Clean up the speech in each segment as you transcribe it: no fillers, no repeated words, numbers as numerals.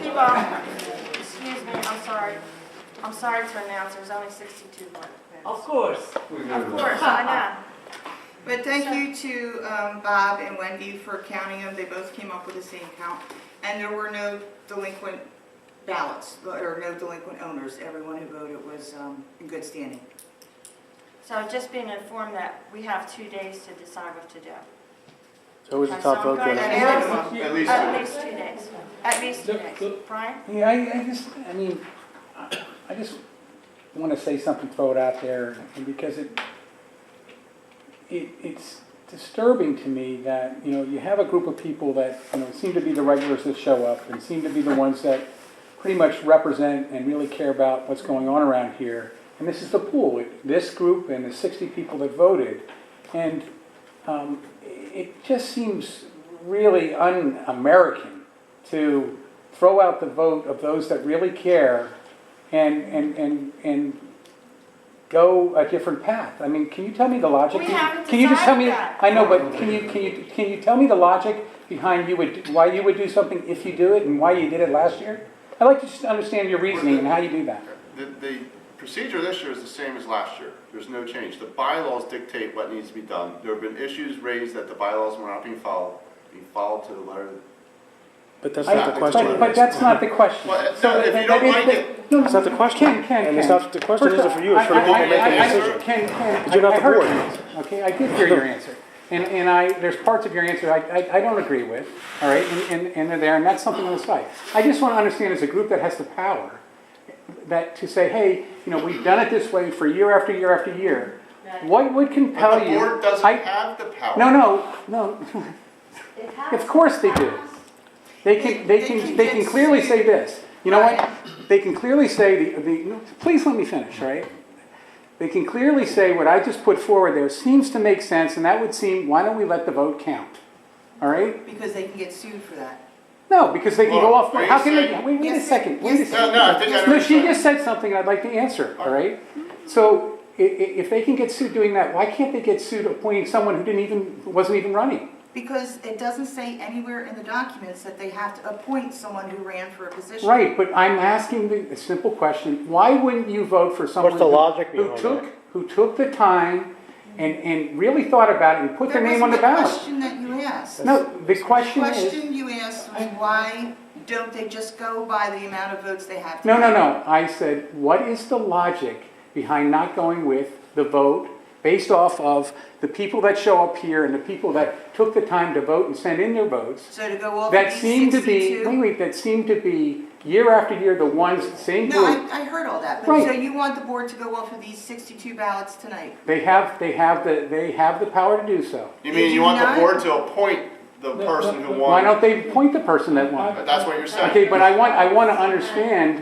People, excuse me, I'm sorry to announce there's only 62 votes. Of course. Of course, I know. But thank you to Bob and Wendy for counting them. They both came up with the same count. And there were no delinquent ballots, or no delinquent owners. Everyone who voted was in good standing. So just being informed that we have 2 days to decide what to do. So who's the Okay, top so I'm vote going getter? to ask- At least At least 2 days. At least 2 days. Brian? Yeah, I just want to say something, throw it out there, and because it's disturbing to me that, you have a group of people that, seem to be the regulars that show up and seem to be the ones that pretty much represent and really care about what's going on around here. And this is the pool, this group and the 60 people that voted. And it just seems really un-American to throw out the vote of those that really care and go a different path. I mean, can you tell me the logic? We haven't Can you just tell me? decided that. I know, but can you tell me the logic behind why you would do something if you do it and why you did it last year? I'd like to just understand your reasoning and how you do that. The procedure this year is the same as last year. There's no change. The bylaws dictate what needs to be done. There have been issues raised that the bylaws were not being followed to the letter. But that's not the question. But that's not the question. Well, no, if you don't like it, That's not the question. Ken. And it's not, the question isn't for you, it's for the people making the decision. Ken, But you're not I the heard board. your answer, okay? I did hear your answer. And there's parts of your answer I don't agree with, all right? And they're there, and that's something on the side. I just want to understand, as a group that has the power, that to say, hey, we've done it this way for year after year after year, what would compel but the you? board doesn't have the power. No. Of course they do. They can clearly say this. You know what? They can clearly say please let me finish, all right? They can clearly say what I just put forward there seems to make sense, and that would seem, why don't we let the vote count? All right? Because they can get sued for that. No, because they can go off. Are you How can they? saying- Wait a Yes, second. Wait a yes, second. No, I think I No, she understand. just said something I'd like to answer. All right. So if they can get sued doing that, why can't they get sued appointing someone who wasn't even running? Because it doesn't say anywhere in the documents that they have to appoint someone who ran for a position. Right, but I'm asking a simple question. Why wouldn't you vote for someone What's the logic behind who took the time and really thought about it and put their name on the ballot? That wasn't the question that you asked. No, the The question is... question you asked was why don't they just go by the amount of votes they have to No. have? I said, what is the logic behind not going with the vote based off of the people that show up here and the people that took the time to vote and send in their votes? So to go off That of these seemed to 62? be, that seemed to be year after year the ones, same No, group. I heard all that, but Right. so you want the board to go off of these 62 ballots tonight? They have the power to do so. You Did mean you you want not? the board to appoint the person who won? Why don't they appoint the person that won? But that's what you're saying. Okay, but I want to understand,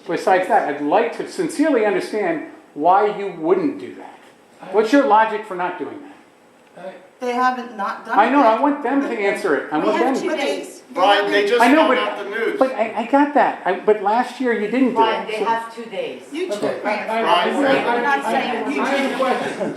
besides that, I'd like to sincerely understand why you wouldn't do that. What's your logic for not doing that? They haven't not done it. I know, I yet. want them to answer it. I We want have them. 2 days. Brian, they just I know, found out the news. But I got that. But last year you didn't do Brian, it. they So- have 2 days. You took Okay, Brian. We're not saying you I have a question.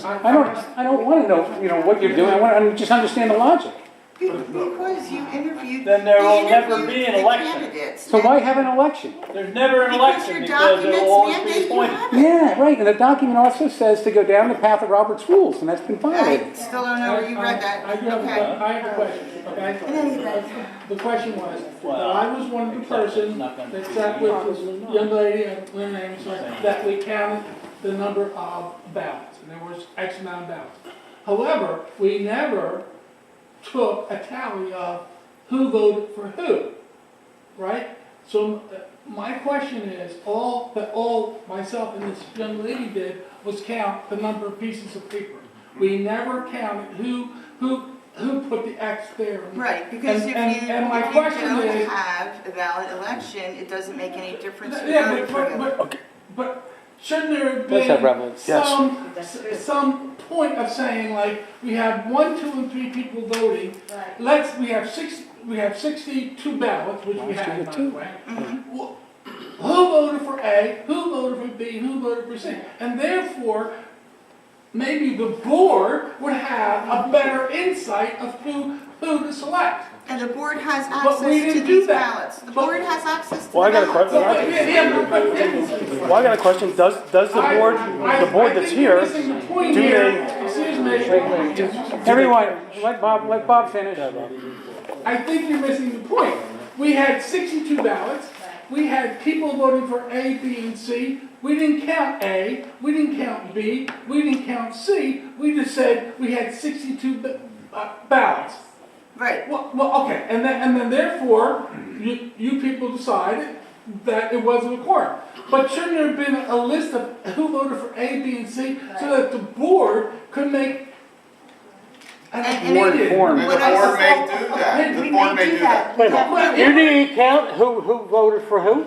I don't want to know, what you're doing. I want to just understand the logic. Because you interviewed. Then there they will never interviewed be an the election. candidates. So why have an election? There's never an Because election your because it will always documents be mandate you appointed. have it. Yeah, right. And the document also says to go down the path of Robert's rules, and that's been I violated. still don't know where you read that. I have Okay. a question, okay? The question was, that I was one of the persons that sat with this young lady, Lynn Ames, that we counted the number of ballots, and there was X amount of ballots. However, we never took a tally of who voted for who, right? So my question is, all myself and this young lady did was count the number of pieces of paper. We never counted who who put the X there. Right, because if And my you question don't is- have a valid election, it doesn't make any difference who Yeah, voted for you. but shouldn't there have Does have been relevance. Yes. some point of saying, like, we have 1, 2, and 3 people voting, we have 62 ballots, which we have, by the way. Wh- Who voted for A, who voted for B, who voted for C? And therefore, maybe the board would have a better insight of who to select. And the board has But access we to didn't do these that. ballots. The But- board has access to Well, I the got a ballots. question. Well, I got a question. Does the board that's here, Excuse do me. Everyone, let Bob finish. I think you're missing the point. We had 62 ballots. We had people voting for A, B, and C. We didn't count A. We didn't count B. We didn't count C. We just said we had 62 ballots. Right. Well, okay, and then therefore, you people decided that it wasn't a quorum. But shouldn't there have been a list of who voted for A, B, and C so that the board could make an Board opinion? form. And the board may do that, the board may do that. Wait a minute, you didn't count who voted for who?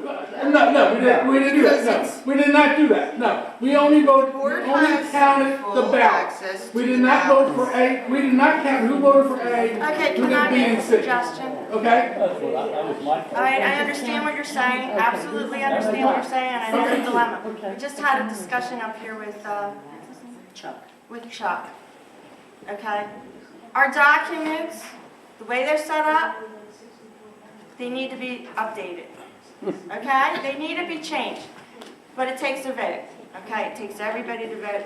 No, we didn't do that, no. We did not do that, no. We only voted, we Board only has counted the full ballots. access We to did the not vote ballots. for A, we did not count who voted for A, Okay, who can I did B make and a C. suggestion? Okay? All right, I understand what you're saying, absolutely understand what you're saying, and I know the dilemma. We just had a discussion up here with Chuck. Okay? Our documents, the way they're set up, they need to be updated. Okay? They need to be changed. But it takes a vote. Okay? It takes everybody to vote.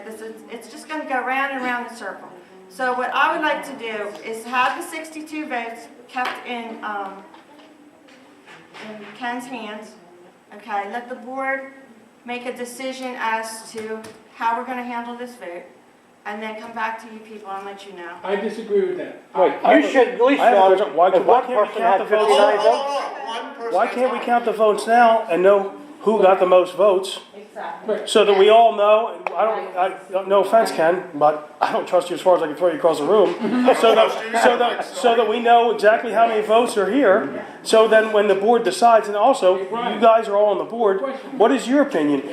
It's just going to go round and round the circle. So what I would like to do is have the 62 votes kept in Ken's hands. Okay? Let the board make a decision as to how we're going to handle this vote. And then come back to you people and let you know. I disagree with that. Wait, you should at least I have a know question. Why if can't one we person count had the votes? 59 votes. One person Why at a can't we time. count the votes now and know who got the most votes? So that we all know, no offense, Ken, but I don't trust you as far as I can throw you across the room. So that we know exactly how many votes are here. So then when the board decides, and also, you guys are all on the board, what is your opinion?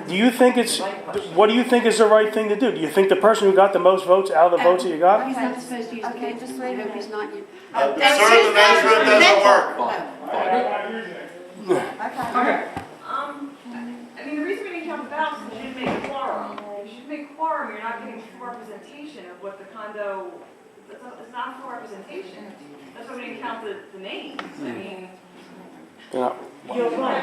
Do you think what do you think is the right thing to do? Do you think the person who got the most votes out of the votes that you got? He's not supposed to use the Okay, just wait a minute. He's not. Sir, the measurement doesn't work. Okay. I mean, the reason we didn't count the ballots is you didn't make a quorum. If you should make a quorum, you're not getting full representation of what the condo, it's not full representation. That's why we didn't count the names. I mean, They're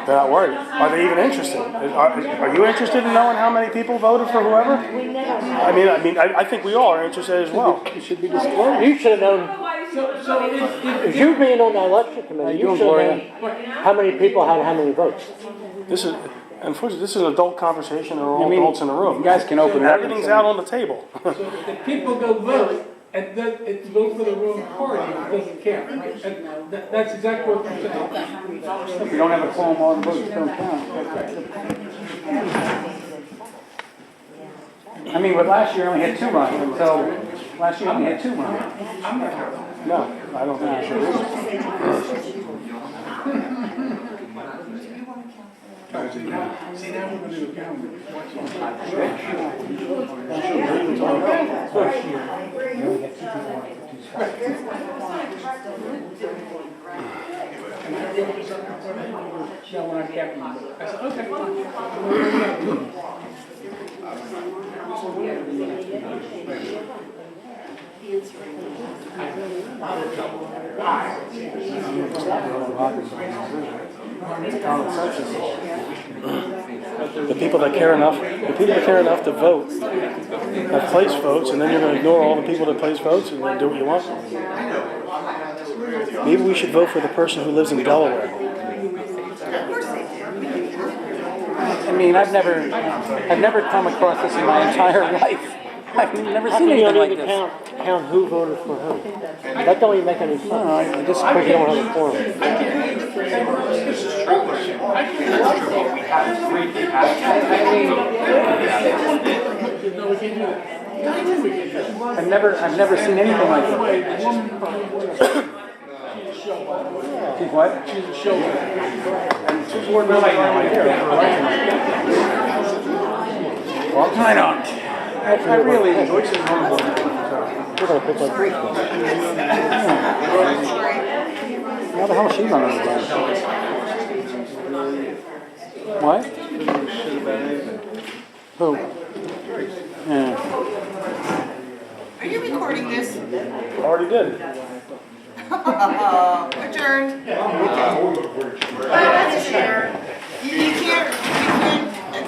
not worried. Are they even interested? Are you interested in knowing how many people voted for whoever? I think we all are interested as well. It should be disclosed. You should have known, So if you being on the election committee, you should have known how many people had how many votes. Unfortunately, this is an adult conversation. There are all I mean, adults in the room. you guys can open it up and Everything's say- out on the table. So if people go vote, and then it's vote for the wrong party, it doesn't count. And that's exactly what I'm saying. If you don't have a quorum, all the votes don't count. I mean, but last year only had 2 runs, so last year only had 2 runs. No, I don't think you should. See, now we're going to do a calendar. No, when I kept them. I said, okay, fine. The people that care enough to vote have placed votes, and then you're going to ignore all the people that place votes and do what you want. Maybe we should vote for the person who lives in Delaware. I mean, I've never come across this in my entire life. I've never How seen come you anything don't like even this. count who voted for who? That don't even make any sense. No, I just, Because you don't have a quorum. This is true. No, we can't do that. I've never seen anything like By the way, it. the woman you brought with us, she's a show, by the way. She's what? She's a show. And she's one really right here. I don't. I really. We're gonna pick like this one. How the hell is she running around? What? Who? Yeah. Are you recording this? Already did. Adjourned.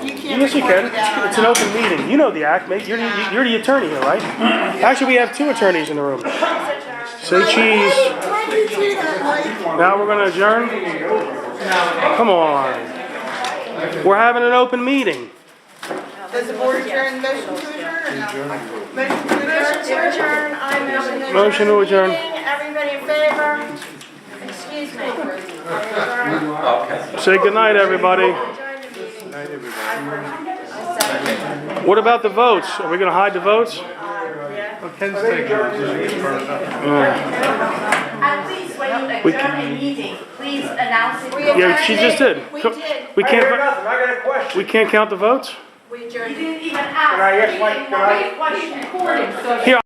You can't Yes, you record can. without It's an open meeting. You know the act, mate. You're the attorney here, right? Actually, we have two attorneys in the room. Say cheese. Why do you do that, Mike? Now we're gonna adjourn? Come on. We're having an open meeting. Does the board adjourn, motion to adjourn or no? Motion to Motion to adjourn? adjourn, I motion to adjourn. Motion to adjourn. the meeting. Everybody in favor? Excuse me. Adjourn. Say goodnight, everybody. Adjourn the meeting. I second. What about the votes? Are we gonna hide the votes? Yeah. And please, when you adjourn a meeting, please announce it. Yeah, she just did. We did. We can't, I got a question. we can't count the votes? You didn't even ask. I ask What is recording, so. Here,